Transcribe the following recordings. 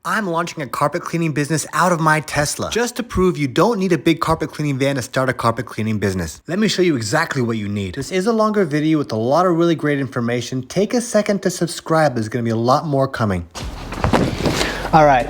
I'm launching a carpet cleaning business out of my Tesla, just to prove you don't need a big carpet cleaning van to start a carpet cleaning business. Let me show you exactly what you need. This is a longer video with a lot of really great information. Take a second to subscribe. There's gonna be a lot more coming. All right,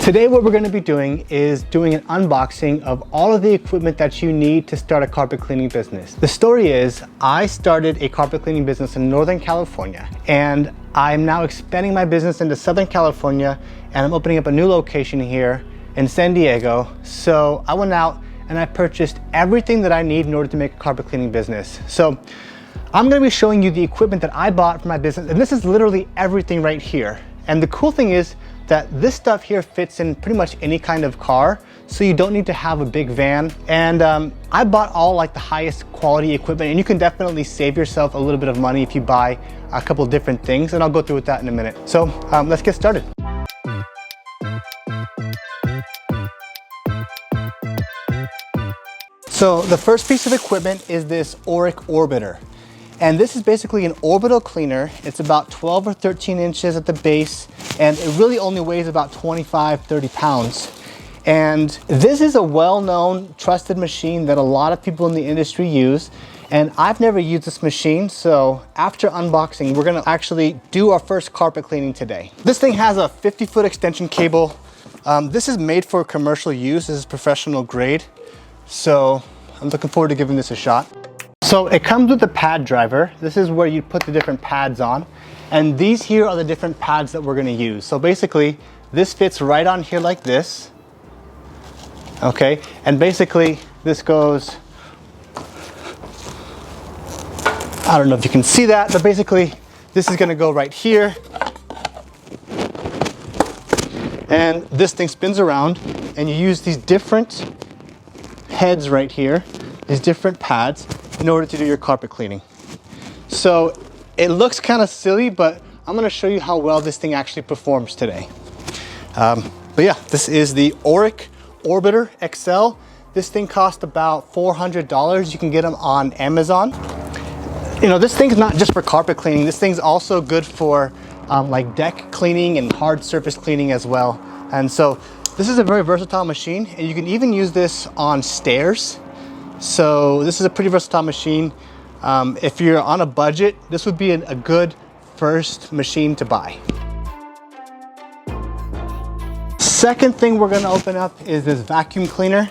today what we're gonna be doing is doing an unboxing of all of the equipment that you need to start a carpet cleaning business. The story is, I started a carpet cleaning business in Northern California, and I'm now expanding my business into Southern California, and I'm opening up a new location here in San Diego. So I went out and I purchased everything that I need in order to make a carpet cleaning business. So I'm gonna be showing you the equipment that I bought for my business, and this is literally everything right here. And the cool thing is that this stuff here fits in pretty much any kind of car, so you don't need to have a big van. And I bought all like the highest quality equipment, and you can definitely save yourself a little bit of money if you buy a couple different things, and I'll go through with that in a minute. So let's get started. So the first piece of equipment is this Auric Orbiter. And this is basically an orbital cleaner. It's about 12 or 13 inches at the base, and it really only weighs about 25, 30 pounds. And this is a well-known, trusted machine that a lot of people in the industry use. And I've never used this machine, so after unboxing, we're gonna actually do our first carpet cleaning today. This thing has a 50-foot extension cable. This is made for commercial use. This is professional grade. So I'm looking forward to giving this a shot. So it comes with a pad driver. This is where you put the different pads on. And these here are the different pads that we're gonna use. So basically, this fits right on here like this. Okay, and basically this goes, I don't know if you can see that, but basically this is gonna go right here. And this thing spins around, and you use these different heads right here, these different pads, in order to do your carpet cleaning. So it looks kind of silly, but I'm gonna show you how well this thing actually performs today. But yeah, this is the Auric Orbiter XL. This thing cost about $400. You can get them on Amazon. You know, this thing's not just for carpet cleaning. This thing's also good for like deck cleaning and hard surface cleaning as well. And so this is a very versatile machine, and you can even use this on stairs. So this is a pretty versatile machine. If you're on a budget, this would be a good first machine to buy. Second thing we're gonna open up is this vacuum cleaner.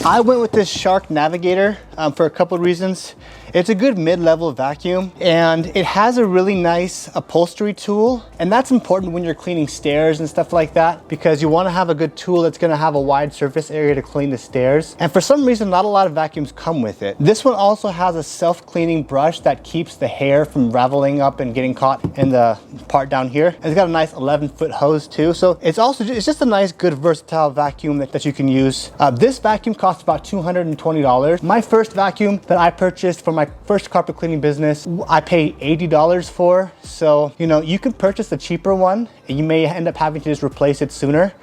I went with this Shark Navigator for a couple of reasons. It's a good mid-level vacuum, and it has a really nice upholstery tool, and that's important when you're cleaning stairs and stuff like that, because you want to have a good tool that's going to have a wide surface area to clean the stairs. And for some reason, not a lot of vacuums come with it. This one also has a self-cleaning brush that keeps the hair from raveling up and getting caught in the part down here. And it's got a nice 11-foot hose too, so it's just a nice, good, versatile vacuum that you can use. This vacuum costs about $220. My first vacuum that I purchased for my first carpet cleaning business, I paid $80 for. So, you know, you can purchase a cheaper one, and you may end up having to just replace it sooner.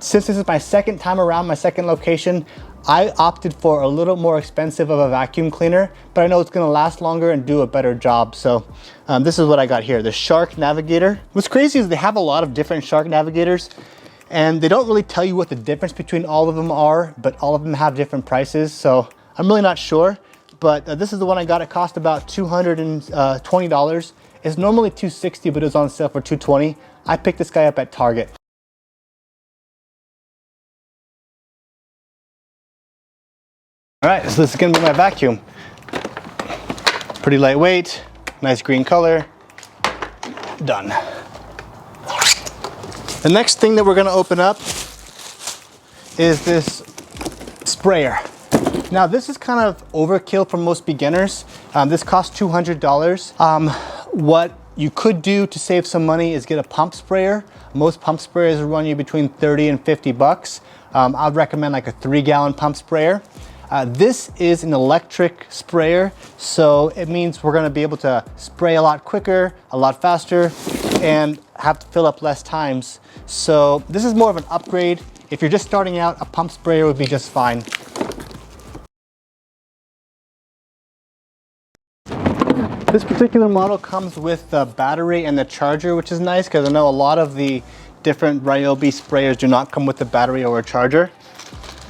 Since this is my second time around, my second location, I opted for a little more expensive of a vacuum cleaner, but I know it's gonna last longer and do a better job. So this is what I got here, the Shark Navigator. What's crazy is they have a lot of different Shark Navigators, and they don't really tell you what the difference between all of them are, but all of them have different prices. So I'm really not sure. But this is the one I got. It cost about $220. It's normally $260, but it was on sale for $220. I picked this guy up at Target. All right, so this is gonna be my vacuum. Pretty lightweight, nice green color, done. The next thing that we're gonna open up is this sprayer. Now this is kind of overkill for most beginners. This costs $200. What you could do to save some money is get a pump sprayer. Most pump sprayers will run you between 30 and 50 bucks. I'd recommend like a 3-gallon pump sprayer. This is an electric sprayer, so it means we're gonna be able to spray a lot quicker, a lot faster, and have to fill up less times. So this is more of an upgrade. If you're just starting out, a pump sprayer would be just fine. This particular model comes with the battery and the charger, which is nice because I know a lot of the different Ryobi sprayers do not come with a battery or a charger.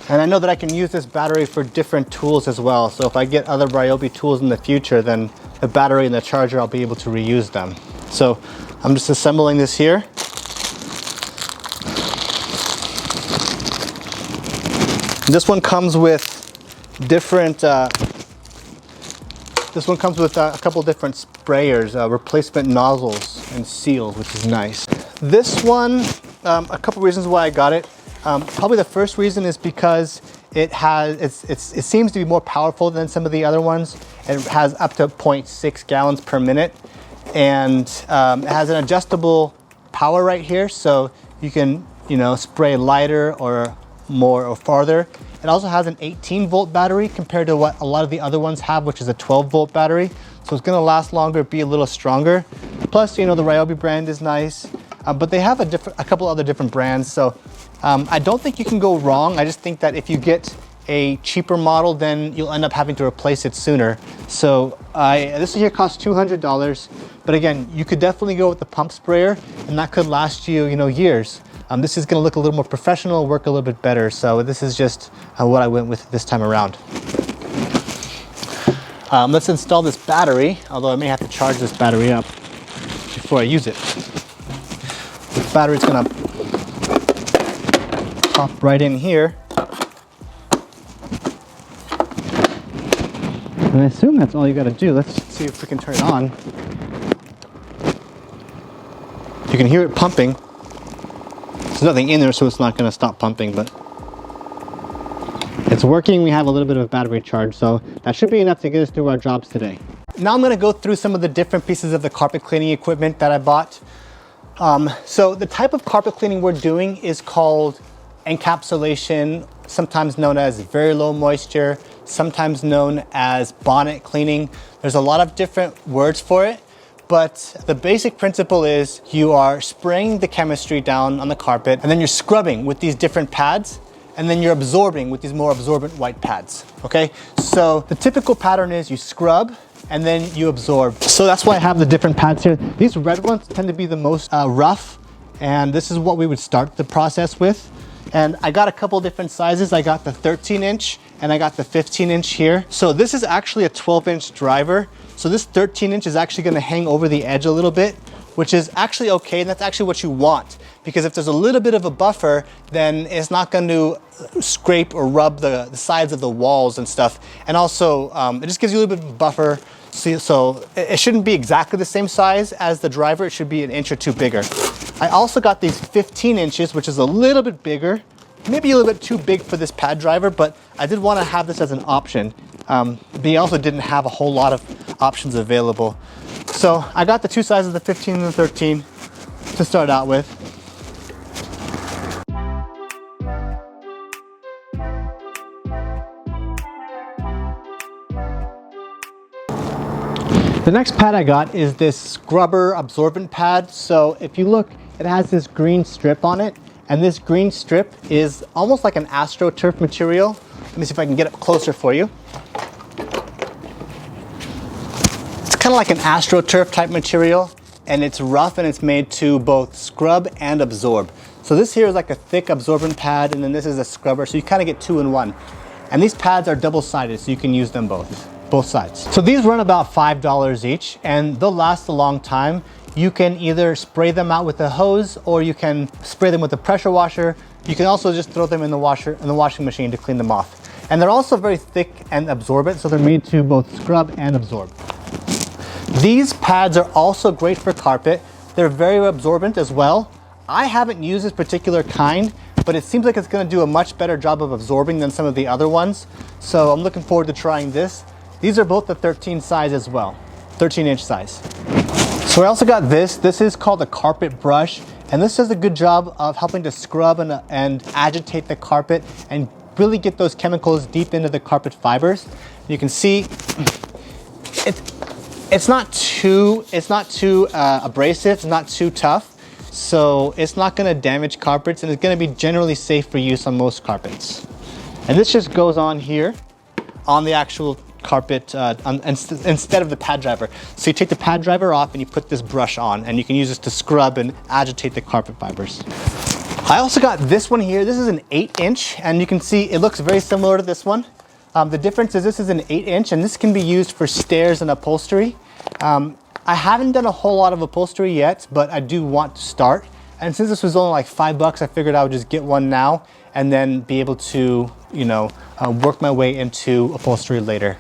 And I know that I can use this battery for different tools as well. So if I get other Ryobi tools in the future, then the battery and the charger, I'll be able to reuse them. So I'm just assembling this here. This one comes with different, this one comes with a couple different sprayers, replacement nozzles and seals, which is nice. This one, a couple reasons why I got it. Probably the first reason is because it seems to be more powerful than some of the other ones. It has up to 0.6 gallons per minute, and it has an adjustable power right here, so you can, you know, spray lighter or more or farther. It also has an 18-volt battery compared to what a lot of the other ones have, which is a 12-volt battery. So it's going to last longer, be a little stronger. Plus, you know, the Ryobi brand is nice, but they have a couple other different brands. So I don't think you can go wrong. I just think that if you get a cheaper model, then you'll end up having to replace it sooner. So this here costs $200, but again, you could definitely go with the pump sprayer, and that could last you, you know, years. This is going to look a little more professional, work a little bit better. So this is just what I went with this time around. Let's install this battery, although I may have to charge this battery up before I use it. This battery's going to pop right in here. And I assume that's all you got to do. Let's see if we can turn it on. You can hear it pumping. There's nothing in there, so it's not going to stop pumping, but it's working. We have a little bit of a battery charge, so that should be enough to get us through our jobs today. Now I'm going to go through some of the different pieces of the carpet cleaning equipment that I bought. So the type of carpet cleaning we're doing is called encapsulation, sometimes known as very low moisture, sometimes known as bonnet cleaning. There's a lot of different words for it. But the basic principle is you are spraying the chemistry down on the carpet, and then you're scrubbing with these different pads, and then you're absorbing with these more absorbent white pads, okay? So the typical pattern is you scrub and then you absorb. So that's why I have the different pads here. These red ones tend to be the most rough, and this is what we would start the process with. And I got a couple different sizes. I got the 13-inch and I got the 15-inch here. So this is actually a 12-inch driver. So this 13-inch is actually going to hang over the edge a little bit, which is actually okay, and that's actually what you want. Because if there's a little bit of a buffer, then it's not going to scrape or rub the sides of the walls and stuff. And also, it just gives you a little bit of a buffer. So it shouldn't be exactly the same size as the driver. It should be an inch or two bigger. I also got these 15 inches, which is a little bit bigger. Maybe a little bit too big for this pad driver, but I did want to have this as an option. They also didn't have a whole lot of options available. So I got the two sizes, the 15 and the 13, to start out with. The next pad I got is this scrubber absorbent pad. So if you look, it has this green strip on it, and this green strip is almost like an AstroTurf material. Let me see if I can get it closer for you. It's kind of like an AstroTurf type material, and it's rough and it's made to both scrub and absorb. So this here is like a thick absorbent pad, and then this is a scrubber, so you kind of get two in one. And these pads are double-sided, so you can use them both sides. So these run about $5 each, and they'll last a long time. You can either spray them out with a hose, or you can spray them with a pressure washer. You can also just throw them in the washing machine to clean them off. And they're also very thick and absorbent, so they're made to both scrub and absorb. These pads are also great for carpet. They're very absorbent as well. I haven't used this particular kind, but it seems like it's going to do a much better job of absorbing than some of the other ones. So I'm looking forward to trying this. These are both the 13 size as well, 13-inch size. So I also got this. This is called a carpet brush, and this does a good job of helping to scrub and agitate the carpet and really get those chemicals deep into the carpet fibers. You can see it's not too abrasive, it's not too tough, so it's not going to damage carpets, and it's going to be generally safe for use on most carpets. And this just goes on here on the actual carpet instead of the pad driver. So you take the pad driver off and you put this brush on, and you can use this to scrub and agitate the carpet fibers. I also got this one here. This is an 8-inch, and you can see it looks very similar to this one. The difference is this is an 8-inch, and this can be used for stairs and upholstery. I haven't done a whole lot of upholstery yet, but I do want to start. And since this was only like $5, I figured I would just get one now and then be able to, you know, work my way into upholstery later.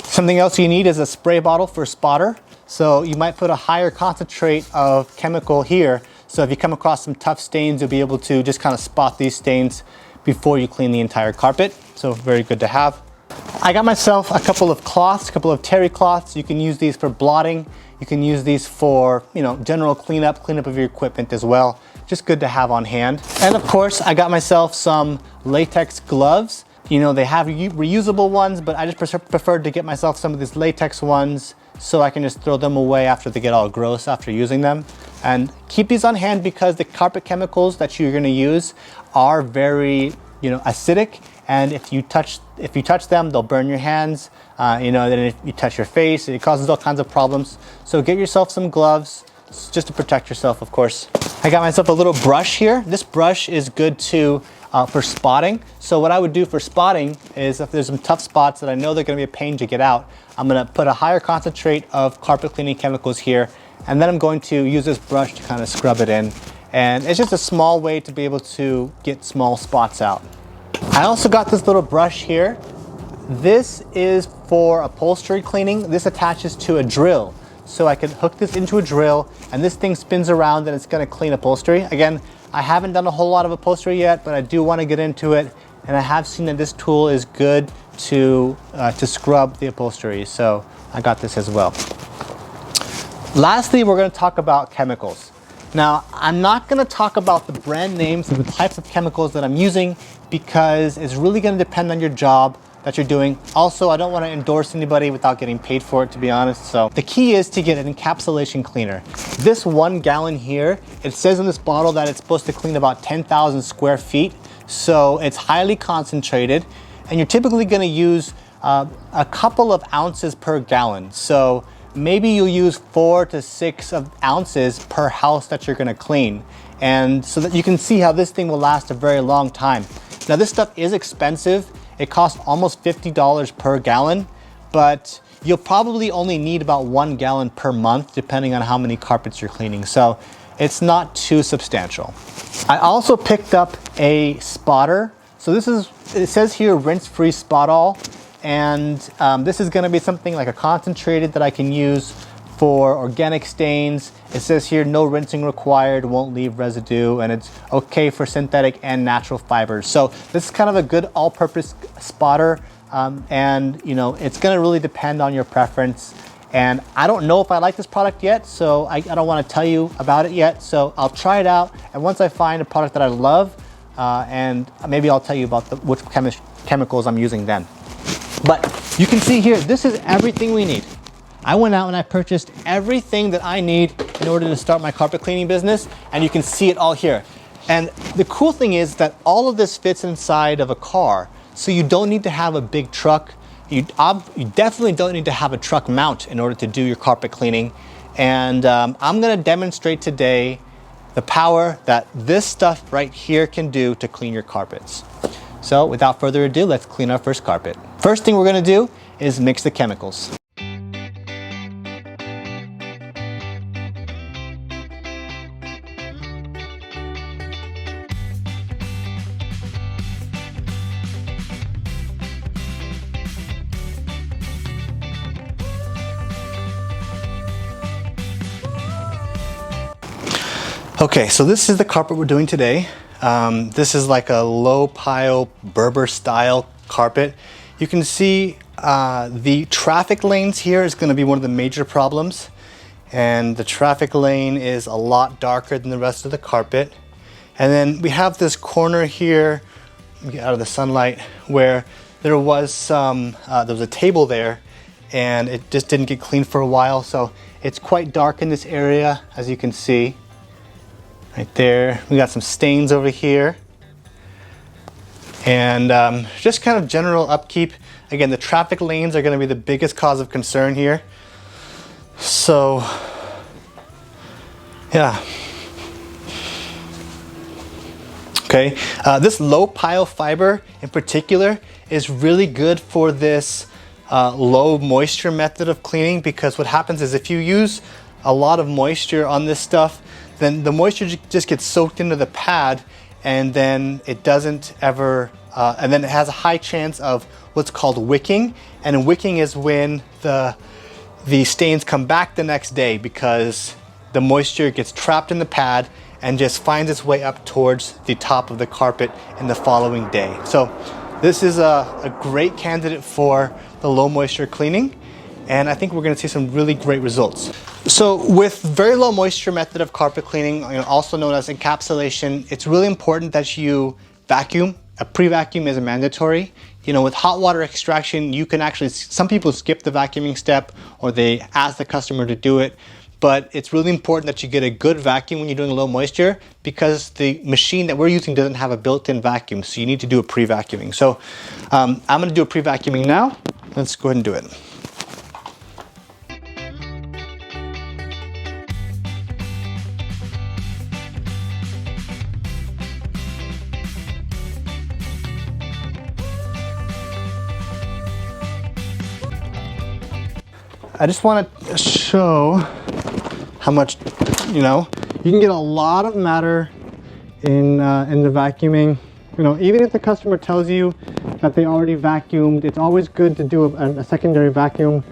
Something else you need is a spray bottle for a spotter. So you might put a higher concentrate of chemical here. So if you come across some tough stains, you'll be able to just kind of spot these stains before you clean the entire carpet. So very good to have. I got myself a couple of cloths, a couple of terry cloths. You can use these for blotting. You can use these for, you know, general cleanup of your equipment as well. Just good to have on hand. And of course, I got myself some latex gloves. You know, they have reusable ones, but I just preferred to get myself some of these latex ones so I can just throw them away after they get all gross after using them. And keep these on hand because the carpet chemicals that you're gonna use are very, you know, acidic. And if you touch them, they'll burn your hands. You know, then if you touch your face, it causes all kinds of problems. So get yourself some gloves just to protect yourself, of course. I got myself a little brush here. This brush is good for spotting. So what I would do for spotting is if there's some tough spots that I know they're gonna be a pain to get out, I'm gonna put a higher concentrate of carpet cleaning chemicals here, and then I'm going to use this brush to kind of scrub it in. And it's just a small way to be able to get small spots out. I also got this little brush here. This is for upholstery cleaning. This attaches to a drill. So I can hook this into a drill and this thing spins around and it's gonna clean upholstery. Again, I haven't done a whole lot of upholstery yet, but I do wanna get into it. And I have seen that this tool is good to scrub the upholstery. So I got this as well. Lastly, we're gonna talk about chemicals. Now, I'm not gonna talk about the brand names and the types of chemicals that I'm using because it's really gonna depend on your job that you're doing. Also, I don't wanna endorse anybody without getting paid for it, to be honest. So the key is to get an encapsulation cleaner. This 1 gallon here, it says in this bottle that it's supposed to clean about 10,000 square feet. So it's highly concentrated and you're typically gonna use a couple of ounces per gallon. So maybe you'll use 4 to 6 ounces per house that you're gonna clean. And so that you can see how this thing will last a very long time. Now this stuff is expensive. It costs almost $50 per gallon, but you'll probably only need about 1 gallon per month, depending on how many carpets you're cleaning. So it's not too substantial. I also picked up a spotter. So it says here, rinse-free spot all. And this is gonna be something like a concentrated that I can use for organic stains. It says here, no rinsing required, won't leave residue, and it's okay for synthetic and natural fibers. So this is kind of a good all-purpose spotter, and you know, it's gonna really depend on your preference. And I don't know if I like this product yet, so I don't wanna tell you about it yet. So I'll try it out, and once I find a product that I love, and maybe I'll tell you about which chemicals I'm using then. But you can see here, this is everything we need. I went out and I purchased everything that I need in order to start my carpet cleaning business, and you can see it all here. And the cool thing is that all of this fits inside of a car, so you don't need to have a big truck. You definitely don't need to have a truck mount in order to do your carpet cleaning. And I'm gonna demonstrate today the power that this stuff right here can do to clean your carpets. So without further ado, let's clean our first carpet. First thing we're gonna do is mix the chemicals. Okay, so this is the carpet we're doing today. This is like a low pile Berber style carpet. You can see the traffic lanes here is going to be one of the major problems. And the traffic lane is a lot darker than the rest of the carpet. And then we have this corner here, get out of the sunlight, where there was a table there and it just didn't get cleaned for a while. So it's quite dark in this area, as you can see. Right there, we got some stains over here. And just kind of general upkeep. Again, the traffic lanes are going to be the biggest cause of concern here. So, yeah. Okay, this low pile fiber in particular is really good for this low moisture method of cleaning, because what happens is if you use a lot of moisture on this stuff, then the moisture just gets soaked into the pad, and then it doesn't ever, and then it has a high chance of what's called wicking. And wicking is when the stains come back the next day because the moisture gets trapped in the pad and just finds its way up towards the top of the carpet in the following day. So this is a great candidate for the low moisture cleaning, and I think we're gonna see some really great results. So with very low moisture method of carpet cleaning, also known as encapsulation, it's really important that you vacuum. A pre-vacuum is mandatory. With hot water extraction, you can actually, some people skip the vacuuming step or they ask the customer to do it. But it's really important that you get a good vacuum when you're doing low moisture, because the machine that we're using doesn't have a built-in vacuum, so you need to do a pre-vacuuming. So I'm gonna do a pre-vacuuming now. Let's go ahead and do it. I just want to show how much, you can get a lot of matter in the vacuuming. Even if the customer tells you that they already vacuumed, it's always good to do a secondary vacuum,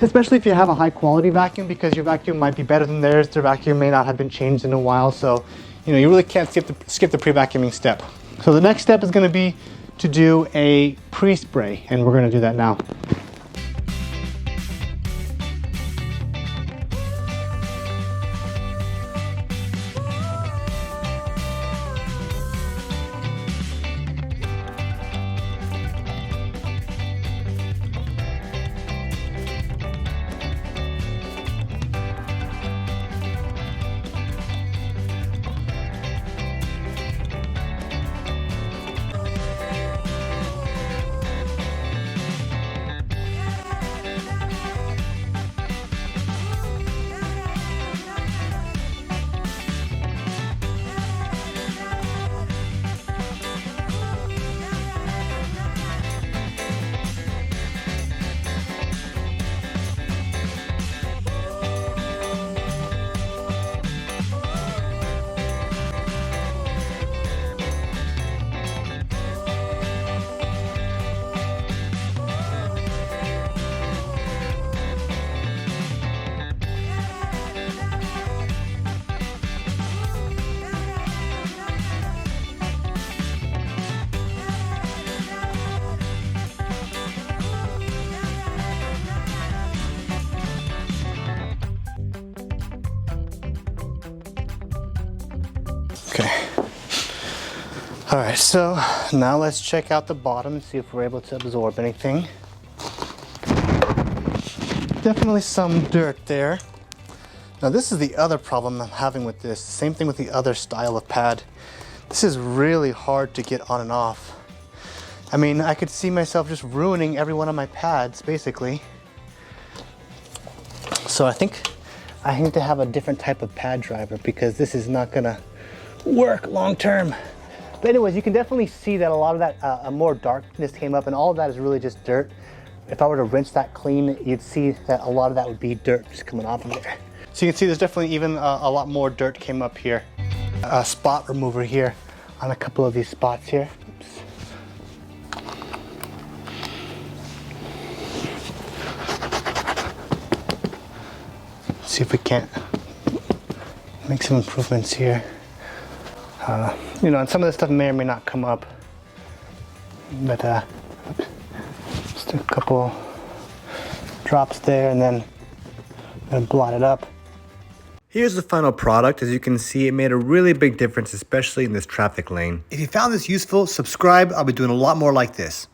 especially if you have a high quality vacuum, because your vacuum might be better than theirs. Their vacuum may not have been changed in a while, so you really can't skip the pre-vacuuming step. So the next step is going to be to do a pre-spray, and we're going to do that now. Okay. All right, so now let's check out the bottom and see if we're able to absorb anything. Definitely some dirt there. Now this is the other problem I'm having with this. Same thing with the other style of pad. This is really hard to get on and off. I mean, I could see myself just ruining every one of my pads, basically. So I think I need to have a different type of pad driver, because this is not gonna work long term. But anyways, you can definitely see that a lot of that more darkness came up, and all of that is really just dirt. If I were to rinse that clean, you'd see that a lot of that would be dirt just coming off of there. So you can see there's definitely even a lot more dirt came up here. A spot remover here on a couple of these spots here. Oops. See if we can't make some improvements here. And some of this stuff may or may not come up, but just a couple drops there, and then I'm gonna blot it up. Here's the final product. As you can see, it made a really big difference, especially in this traffic lane. If you found this useful, subscribe. I'll be doing a lot more like this.